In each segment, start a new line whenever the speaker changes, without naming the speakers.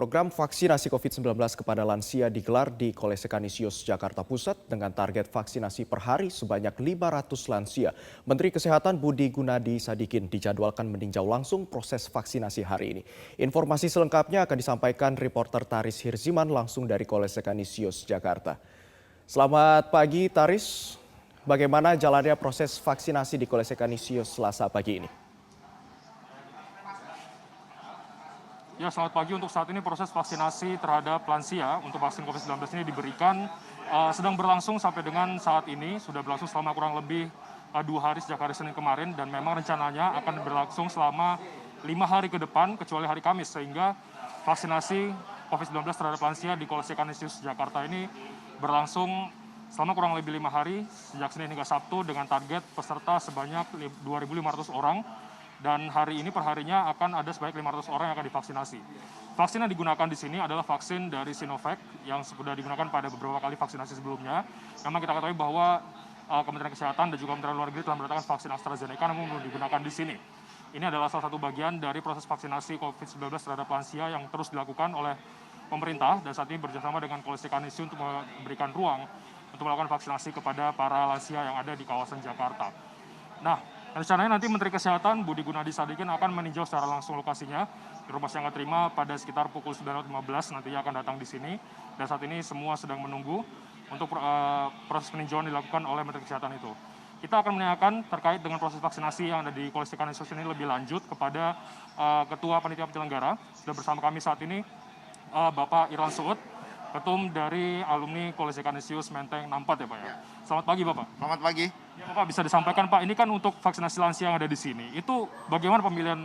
Program vaksinasi COVID-19 kepada lansia digelar di Kolese Kanisius, Jakarta Pusat dengan target vaksinasi per hari sebanyak 500 lansia. Menteri Kesehatan Budi Gunadi Sadikin dijadwalkan meninjau langsung proses vaksinasi hari ini. Informasi selengkapnya akan disampaikan reporter Taris Hirziman langsung dari Kolese Kanisius, Jakarta. Selamat pagi Taris, bagaimana jalannya proses vaksinasi di Kolese Kanisius Selasa pagi ini?
Ya, selamat pagi. Untuk saat ini proses vaksinasi terhadap lansia untuk vaksin COVID-19 ini diberikan sedang berlangsung sampai dengan saat ini. Sudah berlangsung selama kurang lebih 2 hari sejak hari Senin kemarin dan memang rencananya akan berlangsung selama 5 hari ke depan kecuali hari Kamis, sehingga vaksinasi COVID-19 terhadap lansia di Kolese Kanisius Jakarta ini berlangsung selama kurang lebih 5 hari sejak Senin hingga Sabtu dengan target peserta sebanyak 2.500 orang. Dan hari ini perharinya akan ada sebanyak 500 orang yang akan divaksinasi. Vaksin yang digunakan di sini adalah vaksin dari Sinovac yang sudah digunakan pada beberapa kali vaksinasi sebelumnya. Memang kita ketahui bahwa Kementerian Kesehatan dan juga Kementerian Luar Negeri telah mendatangkan vaksin AstraZeneca namun belum digunakan di sini. Ini adalah salah satu bagian dari proses vaksinasi COVID-19 terhadap lansia yang terus dilakukan oleh pemerintah dan saat ini bekerjasama dengan Kolese Kanisius untuk memberikan ruang untuk melakukan vaksinasi kepada para lansia yang ada di kawasan Jakarta. Nah, rencananya nanti Menteri Kesehatan Budi Gunadi Sadikin akan meninjau secara langsung lokasinya. Informasi yang akan terima pada sekitar pukul 9.15 nantinya akan datang di sini. Dan saat ini semua sedang menunggu untuk proses peninjauan dilakukan oleh Menteri Kesehatan itu. Kita akan menanyakan terkait dengan proses vaksinasi yang ada di Kolese Kanisius ini lebih lanjut kepada Ketua Panitia Penyelenggara. Sudah bersama kami saat ini Bapak Irwan Suud, Ketum dari alumni Kolese Kanisius Menteng 64 ya Pak ya. Selamat pagi Bapak.
Selamat pagi.
Ya, Bapak bisa disampaikan Pak, ini kan untuk vaksinasi lansia yang ada di sini, itu bagaimana pemilihan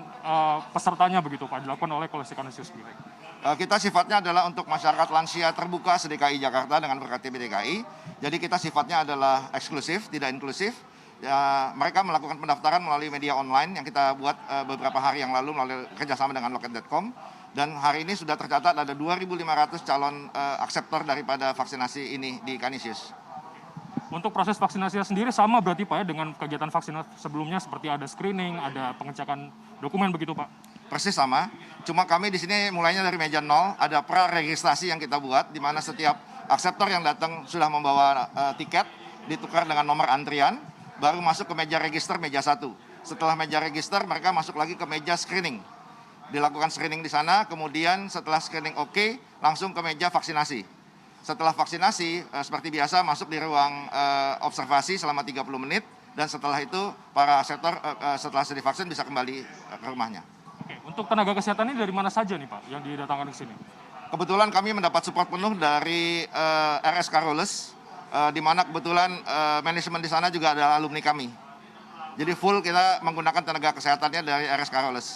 pesertanya begitu Pak, dilakukan oleh Kolese Kanisius?
Kita sifatnya adalah untuk masyarakat lansia terbuka se-DKI Jakarta dengan berKTP DKI. Jadi kita sifatnya adalah eksklusif, tidak inklusif. Ya, mereka melakukan pendaftaran melalui media online yang kita buat beberapa hari yang lalu melalui kerjasama dengan loket.com. Dan hari ini sudah tercatat ada 2.500 calon akseptor daripada vaksinasi ini di Kanisius.
Untuk proses vaksinasinya sendiri sama berarti Pak ya dengan kegiatan vaksinasi sebelumnya seperti ada screening, ada pengecekan dokumen begitu Pak?
Persis sama, cuma kami di sini mulainya dari meja nol, ada pra-registrasi yang kita buat, di mana setiap akseptor yang datang sudah membawa tiket, ditukar dengan nomor antrian, baru masuk ke meja register, meja 1. Setelah meja register, mereka masuk lagi ke meja screening. Dilakukan screening di sana, kemudian setelah screening oke, langsung ke meja vaksinasi. Setelah vaksinasi, seperti biasa masuk di ruang observasi selama 30 menit, dan setelah itu para akseptor setelah selesai divaksin bisa kembali ke rumahnya.
Oke, untuk tenaga kesehatan ini dari mana saja nih Pak yang didatangkan ke sini?
Kebetulan kami mendapat support penuh dari RS Carolus, di mana kebetulan manajemen di sana juga adalah alumni kami. Jadi full kita menggunakan tenaga kesehatannya dari RS Carolus.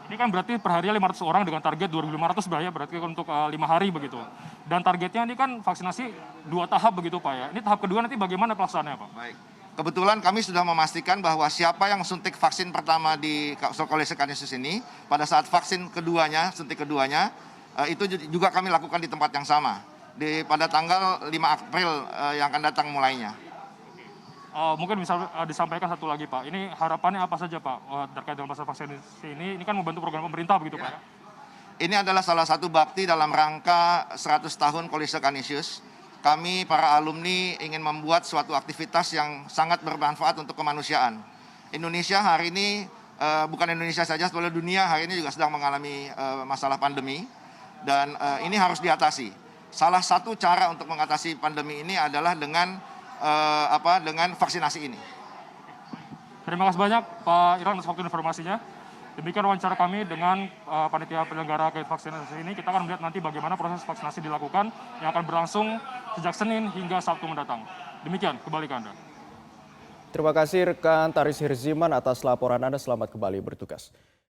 Ini kan berarti perharinya 500 orang dengan target 2.500 ya, berarti untuk 5 hari begitu. Dan targetnya ini kan vaksinasi 2 tahap begitu Pak ya. Ini tahap kedua nanti bagaimana pelaksanaannya Pak?
Baik. Kebetulan kami sudah memastikan bahwa siapa yang suntik vaksin pertama di Kolese Kanisius ini, pada saat vaksin keduanya, suntik keduanya, itu juga kami lakukan di tempat yang sama. Pada tanggal 5 April yang akan datang mulainya.
Mungkin bisa disampaikan satu lagi Pak, ini harapannya apa saja Pak terkait dengan proses vaksinasi ini kan membantu program pemerintah begitu Pak?
Ini adalah salah satu bakti dalam rangka 100 tahun Kolese Kanisius. Kami para alumni ingin membuat suatu aktivitas yang sangat bermanfaat untuk kemanusiaan. Indonesia hari ini, bukan Indonesia saja, seluruh dunia hari ini juga sedang mengalami masalah pandemi. Dan ini harus diatasi. Salah satu cara untuk mengatasi pandemi ini adalah dengan vaksinasi ini.
Terima kasih banyak Pak Irwan atas waktu informasinya. Demikian wawancara kami dengan panitia penyelenggara vaksinasi ini. Kita akan melihat nanti bagaimana proses vaksinasi dilakukan yang akan berlangsung sejak Senin hingga Sabtu mendatang. Demikian, kembali ke Anda.
Terima kasih rekan Taris Hirziman atas laporan Anda, selamat kembali bertugas.